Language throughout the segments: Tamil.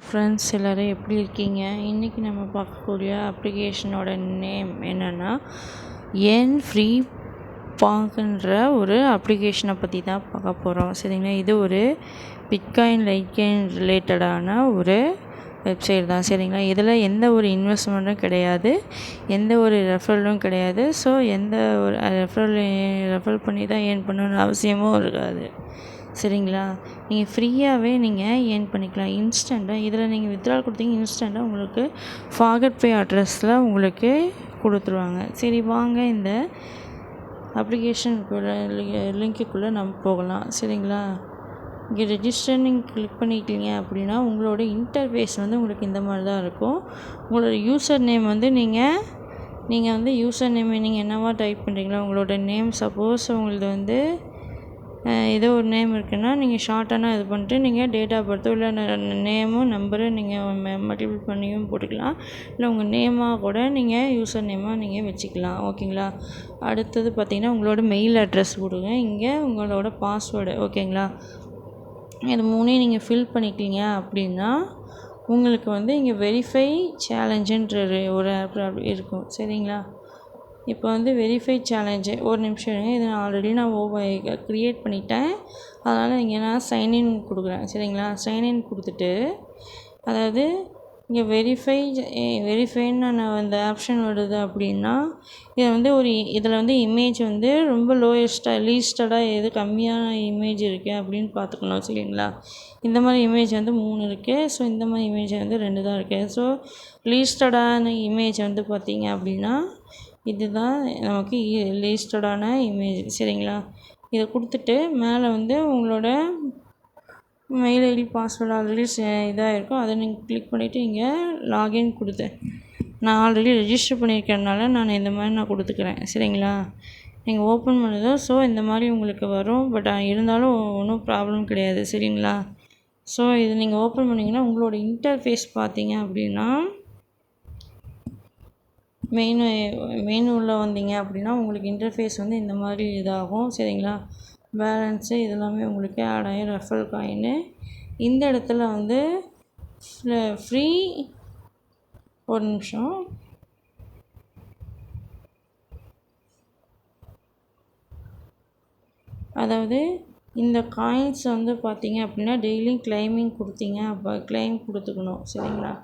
ஃப்ரெண்ட்ஸ் எல்லோரும் எப்படி இருக்கீங்க? இன்றைக்கி நம்ம பார்க்கக்கூடிய அப்ளிகேஷனோட நேம் என்னென்னா ஃப்ரீ பாங்குன்ற ஒரு அப்ளிகேஷனை பற்றி தான் பார்க்க போகிறோம். சரிங்களா, இது ஒரு பிட்காயின் லைட்காயின் ரிலேட்டடான ஒரு வெப்சைட் தான். சரிங்களா, இதில் எந்த ஒரு இன்வெஸ்ட்மெண்ட்டும் கிடையாது, எந்த ஒரு ரெஃபரலும் கிடையாது. ஸோ எந்த ஒரு ரெஃபர் பண்ணி தான் ஏர்ன் பண்ணணும்னு அவசியமும் இருக்காது. சரிங்களா, நீங்கள் ஃப்ரீயாகவே நீங்கள் ஏர்ன் பண்ணிக்கலாம் இன்ஸ்டண்ட்டாக. இதில் நீங்கள் வித்ட்ரால் கொடுத்தீங்க இன்ஸ்டண்ட்டாக உங்களுக்கு ஃபார்கட் பே அட்ரஸில் உங்களுக்கு கொடுத்துருவாங்க. சரி, வாங்க இந்த அப்ளிகேஷனுக்குள்ளே லிங்க்குள்ளே நம்ம போகலாம். சரிங்களா, இங்கே ரெஜிஸ்டர் நீங்கள் கிளிக் பண்ணிட்டீங்க அப்படின்னா உங்களோட இன்டர்ஃபேஸ் வந்து உங்களுக்கு இந்த மாதிரி தான் இருக்கும். உங்களோட யூசர் நேம் வந்து நீங்கள் வந்து யூசர் நேம் நீங்கள் என்னவா டைப் பண்ணுறீங்களோ உங்களோட நேம், சப்போஸ் உங்களது வந்து ஏதோ ஒரு நேம் இருக்குன்னா நீங்கள் ஷார்ட்டான இது பண்ணிட்டு நீங்கள் டேட் ஆஃப் பர்த்தோ இல்லை நேமும் நம்பரும் நீங்கள் மல்டிபிள் பண்ணியும் போட்டுக்கலாம். இல்லை உங்கள் நேமாக கூட நீங்கள் யூசர் நேமாக நீங்கள் வச்சுக்கலாம். ஓகேங்களா, அடுத்தது பார்த்திங்கன்னா உங்களோட மெயில் அட்ரஸ் கொடுங்க. இங்கே உங்களோட பாஸ்வேர்டு. ஓகேங்களா, இது மூணையும் நீங்கள் ஃபில் பண்ணிக்கிங்க அப்படின்னா உங்களுக்கு வந்து இங்கே வெரிஃபை சேலஞ்சுன்ற ஒரு ஆப் இருக்கும். சரிங்களா, இப்போ வந்து வெரிஃபை சேலஞ்சு ஒரு நிமிஷம் இருங்க. இதை ஆல்ரெடி நான் க்ரியேட் பண்ணிட்டேன். அதனால் இங்கே நான் சைன்இன் கொடுக்குறேன். சரிங்களா, சைன்இன் கொடுத்துட்டு அதாவது இங்கே வெரிஃபைன்னு நான் அந்த ஆப்ஷன் வருது அப்படின்னா இதில் வந்து இமேஜ் வந்து ரொம்ப லீஸ்டடாக எது கம்மியான இமேஜ் இருக்குது அப்படின்னு பார்த்துக்கணும். சரிங்களா, இந்த மாதிரி இமேஜ் வந்து 3 இருக்குது. ஸோ இந்த மாதிரி இமேஜ் வந்து 2 தான் இருக்குது. ஸோ லீஸ்டடான இமேஜ் வந்து பார்த்திங்க அப்படின்னா இதுதான் நமக்கு லீஸ்டடான இமேஜ். சரிங்களா, இதை கொடுத்துட்டு மேலே வந்து உங்களோட மெயில் ஐடி பாஸ்வேர்டு ஆல்ரெடி இதாக இருக்கும். அதை நீங்கள் கிளிக் பண்ணிவிட்டு இங்கே லாகின் நான் ஆல்ரெடி ரெஜிஸ்டர் பண்ணியிருக்கிறதுனால நான் இந்த மாதிரி நான் கொடுத்துக்கிறேன். சரிங்களா, நீங்கள் ஓப்பன் பண்ணதோ ஸோ இந்த மாதிரி உங்களுக்கு வரும். பட் இருந்தாலும் ஒன்றும் ப்ராப்ளம் கிடையாது. சரிங்களா, ஸோ இது நீங்கள் ஓப்பன் பண்ணிங்கன்னா உங்களோட இன்டர்ஃபேஸ் பார்த்தீங்க அப்படின்னா மெயின் உள்ளே வந்தீங்க அப்படின்னா உங்களுக்கு இன்டர்ஃபேஸ் வந்து இந்த மாதிரி இதாகும். சரிங்களா, பேலன்ஸு இதெல்லாமே உங்களுக்கு ஆட் ஆகி ரெஃபரல் காயின்னு இந்த இடத்துல வந்து ஃப்ரீ ஒரு நிமிஷம் அதாவது இந்த காயின்ஸ் வந்து பார்த்தீங்க அப்படின்னா டெய்லியும் கிளைமிங் கொடுத்தீங்க அப்போ கிளைம் கொடுத்துக்கணும். சரிங்களா,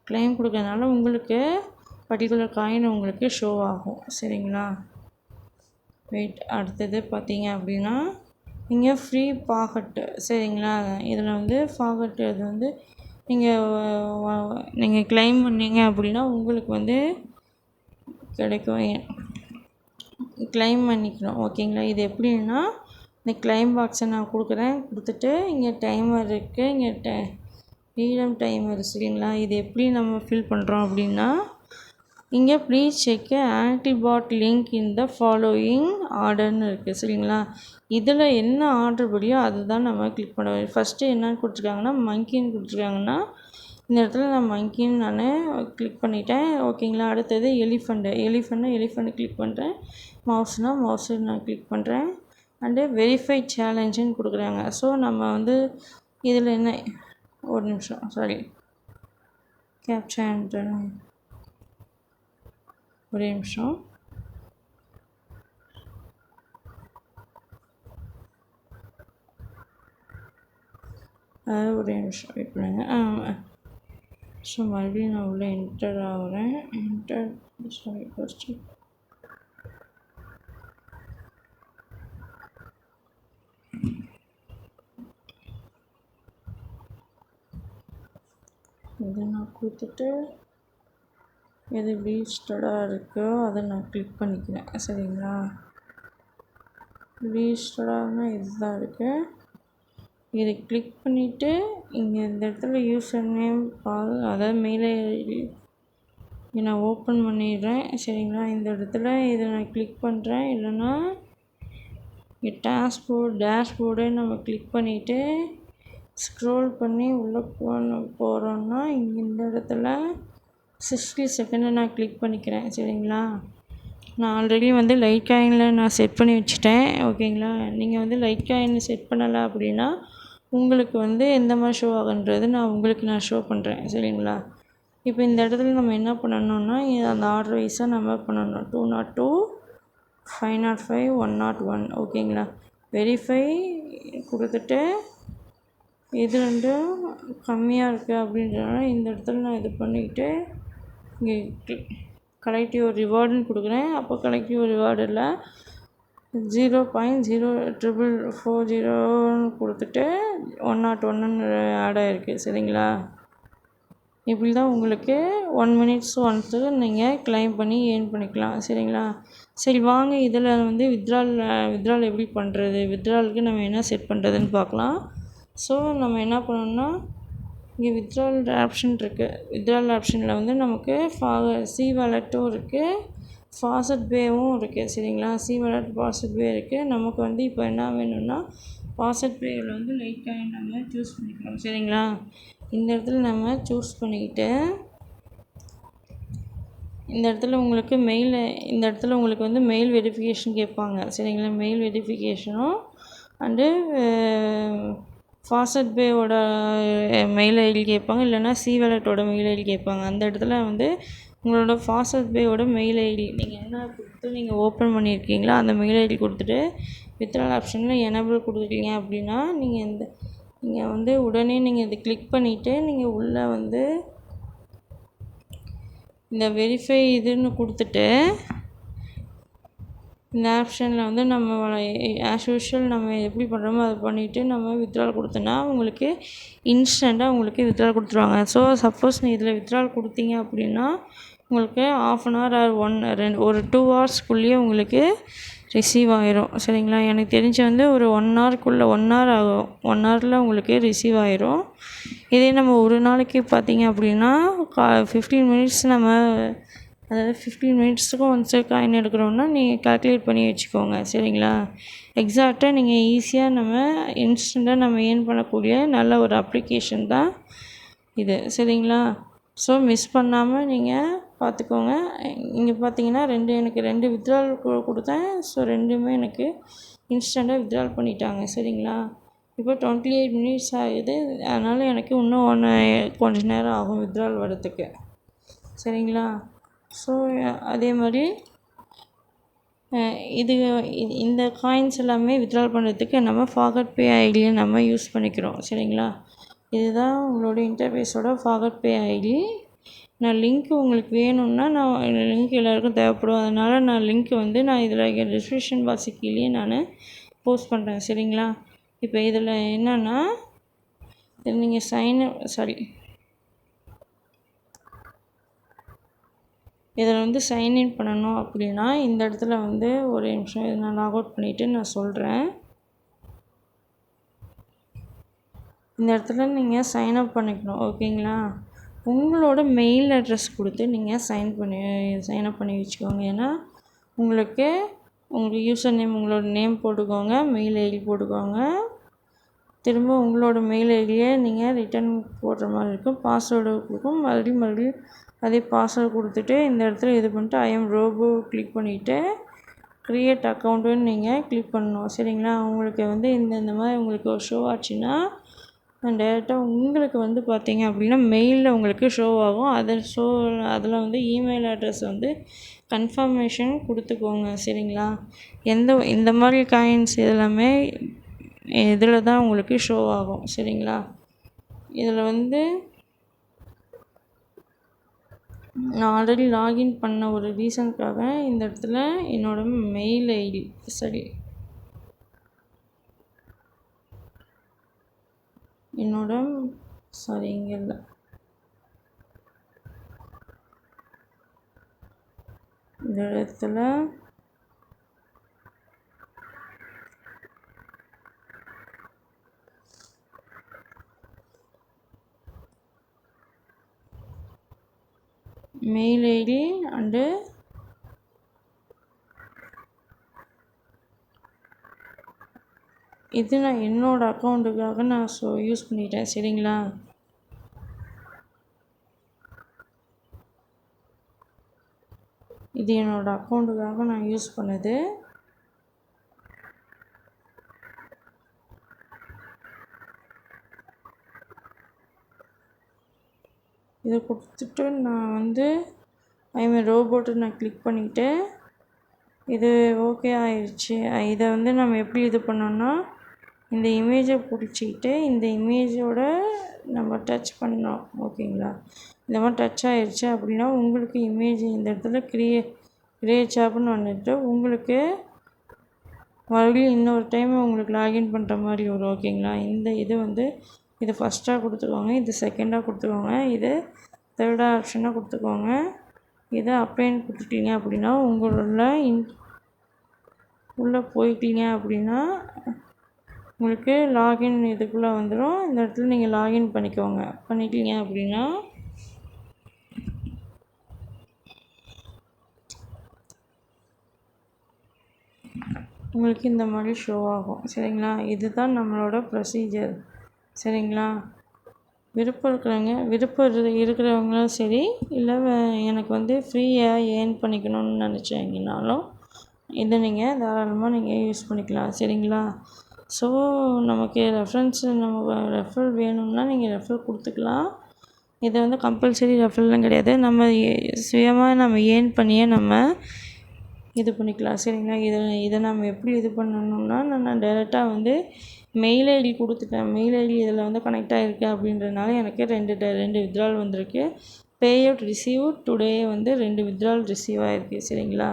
கிளைம் கொடுக்கறதுனால உங்களுக்கு பர்டிகுலர் காயின் உங்களுக்கு ஷோ ஆகும். சரிங்களா, அடுத்தது பார்த்தீங்க அப்படின்னா இங்கே ஃப்ரீ பாகட்டு. சரிங்களா, இதில் வந்து பாகட்டு இது வந்து நீங்கள் கிளைம் பண்ணீங்க அப்படின்னா உங்களுக்கு வந்து கிடைக்கும். கிளைம் பண்ணிக்கணும். ஓகேங்களா, இது எப்படின்னா இந்த கிளைம் பாக்ஸை நான் கொடுத்துட்டு இங்கே டைமர் இருக்குது, இங்கே ஃப்ரீடம் டைமர். சரிங்களா, இது எப்படி நம்ம ஃபில் பண்ணுறோம் அப்படின்னா இங்கே please check antibot link in the following ஆர்டர்னு இருக்குது. சரிங்களா, இதில் என்ன ஆர்டர் படியோ அதுதான் நம்ம கிளிக் பண்ண வேண்டும். ஃபஸ்ட்டு என்னென்னு கொடுத்துருக்காங்கன்னா மங்கின்னு கொடுத்துருக்காங்கன்னா இந்த இடத்துல நான் மங்கின்னு நான் கிளிக் பண்ணிட்டேன். ஓகேங்களா, அடுத்தது எலிஃபண்ட்டு கிளிக் பண்ணுறேன். மவுஸு நான் கிளிக் பண்ணுறேன். அண்டு வெரிஃபை சேலஞ்சுன்னு கொடுக்குறாங்க. ஸோ நம்ம வந்து இதில் என்ன ஒரு நிமிஷம் கேப்சா ஒரே நிமிஷம் வெயிட் பண்ணுங்க. ஸோ மறுபடியும் நான் உள்ளே என்டர் ஆகிறேன். ஃபஸ்ட்டு இதை நான் கொடுத்துட்டு எது லீஸ்டடாக இருக்கோ அதை நான் கிளிக் பண்ணிக்கிறேன். சரிங்களா, லீஸ்டடாகனா இதுதான் இருக்குது. இதை கிளிக் பண்ணிவிட்டு இங்கே இந்த இடத்துல யூசர் நேம் அதாவது மெயில் ஐடி நான் ஓப்பன் பண்ணிடுறேன். சரிங்களா, இந்த இடத்துல இதை நான் கிளிக் பண்ணுறேன். இல்லைன்னா இங்கே டேஷ்போர்டை நம்ம கிளிக் பண்ணிவிட்டு ஸ்க்ரோல் பண்ணி உள்ளே போகிறோன்னா இங்கே இந்த இடத்துல 60 செகண்டை நான் கிளிக் பண்ணிக்கிறேன். சரிங்களா, நான் ஆல்ரெடி வந்து லைட் காயினில் நான் செட் பண்ணி வச்சுட்டேன். ஓகேங்களா, நீங்கள் வந்து லைட் காயின் செட் பண்ணலை அப்படின்னா உங்களுக்கு வந்து எந்த மாதிரி ஷோ ஆகுன்றது நான் ஷோ பண்ணுறேன். சரிங்களா? இப்போ இந்த இடத்துல நம்ம என்ன பண்ணணும்னா அந்த ஆர்டர் வைஸாக நம்ம பண்ணணும். 202 505 101 ஓகேங்களா? வெரிஃபை கொடுத்துட்டு இது ரெண்டும் கம்மியாக இருக்குது அப்படின்றனால இந்த இடத்துல நான் இது பண்ணிக்கிட்டு இங்கே கலெக்ட் யுவர் ரிவார்டுன்னு கொடுக்குறேன். அப்போ கலெக்ட் யுவர் ரிவார்டு இல்லை 0.0440 கொடுத்துட்டு 101 ஆட் ஆகிருக்கு. சரிங்களா? இப்படி தான் உங்களுக்கு 1 minutes ஒன்ஸு நீங்கள் கிளைம் பண்ணி ஏர்ன் பண்ணிக்கலாம். சரிங்களா? சரி வாங்க இதில் வந்து வித்ட்ரால் எப்படி பண்ணுறது, வித்ட்ராலுக்கு நம்ம என்ன செட் பண்ணுறதுன்னு பார்க்கலாம். ஸோ நம்ம என்ன பண்ணணும்னா இங்கே வித்ட்ரால் ஆப்ஷன் இருக்குது. வித்ட்ரால் ஆப்ஷனில் வந்து நமக்கு சி வாலெட்டும் இருக்குது, ஃபாஸ்ட் பேவும் இருக்குது. சரிங்களா? சி வாலெட் ஃபாஸ்ட் பே இருக்குது. நமக்கு வந்து இப்போ என்ன வேணும்னா ஃபாஸ்ட் பேயில் வந்து லைட் காயின் நம்ம சூஸ் பண்ணிக்கலாம். சரிங்களா? இந்த இடத்துல நம்ம சூஸ் பண்ணிக்கிட்டு இந்த இடத்துல உங்களுக்கு வந்து மெயில் வெரிஃபிகேஷன் கேட்பாங்க. சரிங்களா? மெயில் வெரிஃபிகேஷனும் அண்டு ஃபாஸ்ட் பேவோட மெயில் ஐடி கேட்பாங்க, இல்லைனா சி வாலெட்டோட மெயில் ஐடி கேட்பாங்க. அந்த இடத்துல வந்து உங்களோட ஃபாஸ்ட் பேயோட மெயில் ஐடி நீங்கள் என்ன கொடுத்து நீங்கள் ஓப்பன் பண்ணியிருக்கீங்களோ அந்த மெயில் ஐடி கொடுத்துட்டு வித்ட்ரால் ஆப்ஷனில் எனேபிள் கொடுத்துட்டீங்க அப்படின்னா நீங்கள் வந்து உடனே நீங்கள் இதை கிளிக் பண்ணிவிட்டு நீங்கள் உள்ளே வந்து இந்த வெரிஃபை இதுன்னு கொடுத்துட்டு இந்த ஆப்ஷனில் வந்து நம்ம ஆஸ் யூஷுவல் நம்ம எப்படி பண்ணுறோமோ அதை பண்ணிவிட்டு நம்ம வித்ட்ரால் கொடுத்தோன்னா உங்களுக்கு இன்ஸ்டண்ட்டாக உங்களுக்கு வித்ட்ரால் கொடுத்துருவாங்க. ஸோ சப்போஸ் இதில் வித்ட்ரால் கொடுத்தீங்க அப்படின்னா உங்களுக்கு 1/2 hour ஆர் ஒரு 2 hours உங்களுக்கு ரிசீவ் ஆயிரும். சரிங்களா? எனக்கு தெரிஞ்சு வந்து ஒரு 1 hour ஆகும். 1 hourல உங்களுக்கு ரிசீவ் ஆயிரும். இதே நம்ம ஒரு நாளைக்கு பார்த்தீங்க அப்படின்னா 15 minutes அதாவது 15 minutesக்கும் ஒன்ஸ் காயின் எடுக்கிறோன்னா நீங்கள் கால்குலேட் பண்ணி வச்சுக்கோங்க. சரிங்களா? எக்ஸாக்டாக நீங்கள் ஈஸியாக இன்ஸ்டண்ட்டாக நம்ம ஏர்ன் பண்ணக்கூடிய நல்ல ஒரு அப்ளிகேஷன் தான் இது. சரிங்களா? ஸோ மிஸ் பண்ணாமல் நீங்கள் பார்த்துக்கோங்க. இங்கே பார்த்தீங்கன்னா எனக்கு 2 வித்ட்ரால் கொடுத்தேன். ஸோ 2மே எனக்கு இன்ஸ்டண்ட்டாக வித்ட்ரால் பண்ணிட்டாங்க. சரிங்களா? இப்போ 28 minutes ஆகுது. அதனால் எனக்கு இன்னும் கொஞ்சம் நேரம் ஆகும் வித்ட்ரால் வரத்துக்கு. சரிங்களா? ஸோ அதே மாதிரி இந்த காயின்ஸ் எல்லாமே வித்ட்ரால் பண்ணுறதுக்கு நம்ம ஃபார்வர்ட் பே ஐடியை நம்ம யூஸ் பண்ணிக்கிறோம். சரிங்களா? இதுதான் உங்களோட இன்டர்ஃபேஸோட ஃபார்வர்ட் பே ஐடி. நான் லிங்க் உங்களுக்கு வேணும்னா லிங்க் எல்லாருக்கும் தேவைப்படும். அதனால் நான் லிங்க் வந்து இதில் டிஸ்கிரிப்ஷன் பாக்ஸ் கீழே நான் போஸ்ட் பண்ணுறேன். சரிங்களா? இப்போ இதில் என்னென்னா நீங்கள் இதில் வந்து சைன்இன் பண்ணணும் அப்படின்னா இந்த இடத்துல வந்து ஒரு நிமிஷம் இதை நான் லாக் அவுட் பண்ணிவிட்டு நான் சொல்கிறேன். இந்த இடத்துல நீங்கள் சைன்அப் பண்ணிக்கணும். ஓகேங்களா? உங்களோட மெயில் அட்ரஸ் கொடுத்து நீங்கள் சைன்அப் பண்ணி வச்சுக்கோங்க. ஏன்னா உங்களுக்கு யூசர் நேம் உங்களோட நேம் போட்டுக்கோங்க, மெயில் ஐடி போட்டுக்கோங்க. திரும்ப உங்களோட மெயில் ஐடியை நீங்கள் ரிட்டன் போடுற மாதிரி இருக்கும். பாஸ்வேர்டு கொடுக்கும். மறுபடியும் அதே பாஸ்வேர்டு கொடுத்துட்டு இந்த இடத்துல இது பண்ணிட்டு ஐஎம் ரோபோ கிளிக் பண்ணிவிட்டு க்ரியேட் அக்கௌண்ட்டுன்னு நீங்கள் கிளிக் பண்ணணும். சரிங்களா? உங்களுக்கு வந்து இந்த மாதிரி உங்களுக்கு ஒரு ஷோ ஆச்சுன்னா டேரெக்டாக உங்களுக்கு வந்து பார்த்தீங்க அப்படின்னா மெயிலில் உங்களுக்கு ஷோ ஆகும். அதில் வந்து இமெயில் அட்ரஸ் வந்து கன்ஃபர்மேஷன் கொடுத்துக்கோங்க. சரிங்களா? இந்த மாதிரி காயின்ஸ் எல்லாமே இதில் தான் உங்களுக்கு ஷோ ஆகும். சரிங்களா? இதில் வந்து நான் ஆல்ரெடி லாகின் பண்ண ஒரு ரீசனுக்காக இந்த இடத்துல என்னோடய மெயில் ஐடி இங்கே இல்லை, இந்த இடத்துல மெயில் ஐடி அண்டு இது நான் என்னோடய அக்கௌண்ட்டுக்காக நான் யூஸ் பண்ணிட்டேன். சரிங்களா? இது என்னோடய அக்கௌண்ட்டுக்காக நான் யூஸ் பண்ணது. இதை கொடுத்துட்டு நான் வந்து ஐஎம் ரோபோட்டு நான் கிளிக் பண்ணிவிட்டு இது ஓகே ஆயிடுச்சு. இதை வந்து நம்ம எப்படி இது பண்ணோன்னா இந்த இமேஜை பிடிச்சிக்கிட்டு இந்த இமேஜோட நம்ம டச் பண்ணோம். ஓகேங்களா? இந்த மாதிரி டச் ஆயிடுச்சு அப்படின்னா உங்களுக்கு இமேஜ் இந்த இடத்துல கிரியேட் ஆப்னு வந்துட்டு உங்களுக்கு மறுபடியும் இன்னொரு டைம் உங்களுக்கு லாகின் பண்ணுற மாதிரி வரும். ஓகேங்களா? இந்த இது வந்து இது ஃபஸ்ட்டாக கொடுத்துக்கோங்க, இது செகண்டாக கொடுத்துக்கோங்க, இது தேர்டாக ஆப்ஷனாக கொடுத்துக்கோங்க. இதை அப்ளைன்னு கொடுத்துட்டீங்க அப்படின்னா உங்களோட உள்ளே போயிட்டீங்க அப்படின்னா உங்களுக்கு லாகின் இதுக்குள்ளே வந்துடும். இந்த இடத்துல நீங்கள் லாகின் பண்ணிட்டீங்க அப்படின்னா உங்களுக்கு இந்த மாதிரி ஷோ ஆகும். சரிங்களா? இதுதான் நம்மளோட ப்ரொசீஜர். சரிங்களா? விருப்பம் இருக்கிறவங்களும் சரி, இல்லை எனக்கு வந்து ஃப்ரீயாக ஏர்ன் பண்ணிக்கணும்னு நினச்சிங்கனாலும் இதை நீங்கள் தாராளமாக நீங்கள் யூஸ் பண்ணிக்கலாம். சரிங்களா? ஸோ நமக்கு நம்ம ரெஃபரல் வேணும்னா நீங்கள் ரெஃபரல் கொடுத்துக்கலாம். இதை வந்து கம்பல்சரி ரெஃபரல்லாம் கிடையாது. நம்ம சுயமாக நம்ம ஏர்ன் பண்ணியே நம்ம இது பண்ணிக்கலாம். சரிங்களா? இதை நம்ம எப்படி இது பண்ணணும்னா நான் டைரெக்டாக வந்து மெயில் ஐடி கொடுத்துட்டேன். மெயில் ஐடி இதில் வந்து கனெக்ட் ஆகிருக்கு அப்படின்றதுனால எனக்கு ரெண்டு வித்ட்ரால் வந்திருக்கு. பே அவுட் ரிசீவ் டுடே வந்து 2 வித்ட்ரால் ரிசீவ் ஆகிருக்கு. சரிங்களா?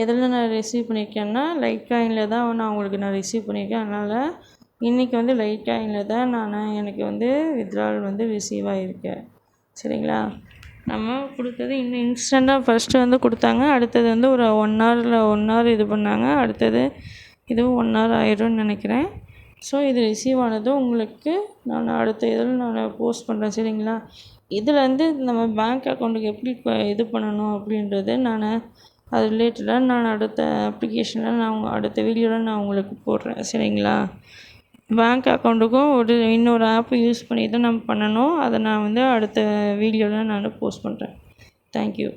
எதில் நான் ரிசீவ் பண்ணியிருக்கேன்னா லைட் காயினில் தான் நான் ரிசீவ் பண்ணியிருக்கேன். அதனால் இன்றைக்கி வந்து லைட் காயினில் தான் எனக்கு வந்து வித்ட்ரால் வந்து ரிசீவ் ஆகிருக்கு. சரிங்களா? நம்ம கொடுத்தது இன்னும் இன்ஸ்டண்ட்டாக ஃபஸ்ட்டு வந்து கொடுத்தாங்க. அடுத்தது வந்து ஒரு 1 ஹவர் இது பண்ணாங்க. அடுத்தது இதுவும் 1 ஹவர் ஆயிரும்னு நினைக்கிறேன். ஸோ இது ரிசீவ் ஆனதும் உங்களுக்கு நான் அடுத்த இதில் நான் போஸ்ட் பண்ணுறேன். சரிங்களா? இதில் வந்து நம்ம பேங்க் அக்கௌண்ட்டுக்கு எப்படி இது பண்ணணும் அப்படின்றது அது ரிலேட்டடாக நான் அடுத்த அப்ளிகேஷனில் அடுத்த வீடியோவில் நான் உங்களுக்கு போடுறேன். சரிங்களா? பேங்க் அக்கௌண்ட்டுக்கும் இன்னொரு ஆப் யூஸ் பண்ணி தான் நம்ம பண்ணணும். அதை நான் வந்து அடுத்த வீடியோவில் போஸ்ட் பண்ணுறேன். தேங்க்யூ.